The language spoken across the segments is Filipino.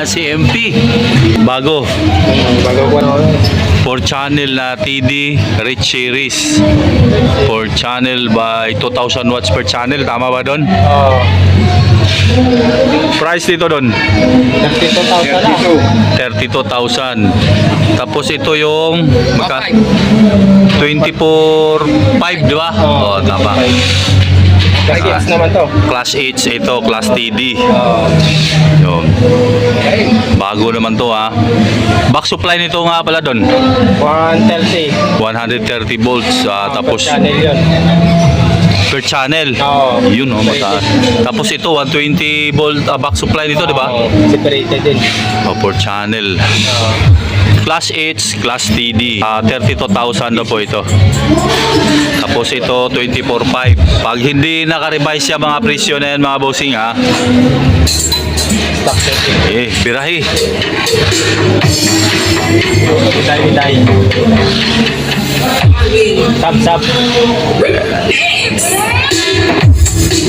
Si MP bago ko na. 4 channel na TD Rich Series, 4 channel by 2000 watts per channel, tama ba doon? Price dito doon 32,000. Tapos ito yung 24.5, di ba? Oh, tama. Class H naman to. Class H ito, Class TD. Yun. Bago naman to ha. Back supply nito nga pala doon 130 volts. Tapos channel yun. per channel. Yun oh, mataas. Tapos ito 120 volt back supply nito, di ba? Separated din. Per channel. Class H, Class TD, 32,000 na po ito. Tapos ito 24.5. Pag hindi naka-revise yung mga presyo na yan mga bossing ha, birahi. Bitay. Sab.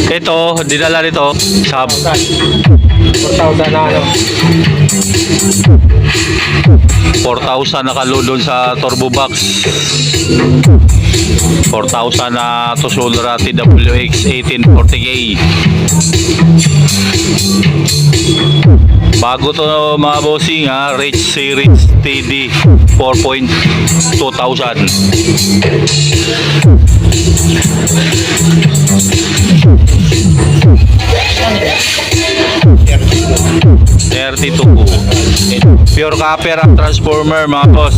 Ito, dinala nito, sub 4,000 na ano. 4,000 nakaludon sa turbo box. 4,000 na to Solar TWX 1840K. Bago to mga bossing ha, Rich Series TD 4.2,000. Pure copper ang transformer mga boss.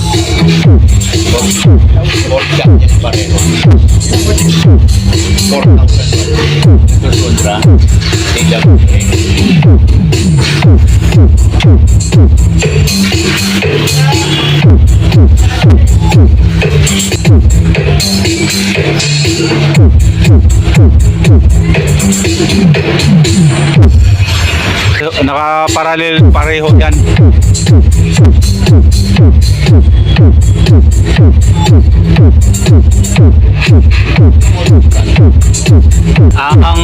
Nakaparallel pareho yan. Ang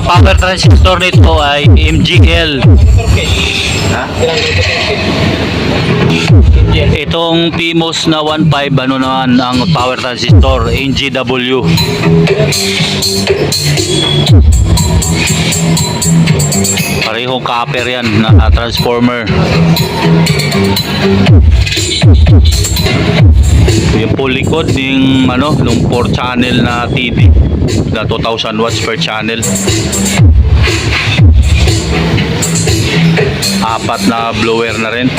power transistor nito ay MGL. Itong PMOS na 1.5 ano naman ang power transistor, NGW. Parehong copper yan na transformer. Yung po likod ng nung 4 channel na TV na 2000 watts per channel. 4 na blower na rin.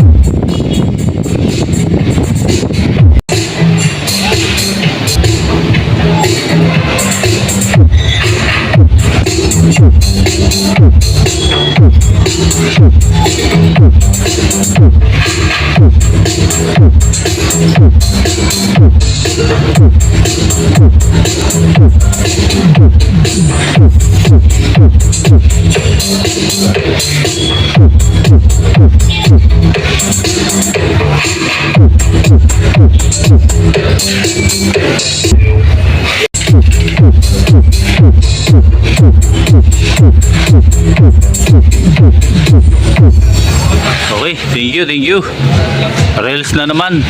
Okay, thank you. Rails na naman.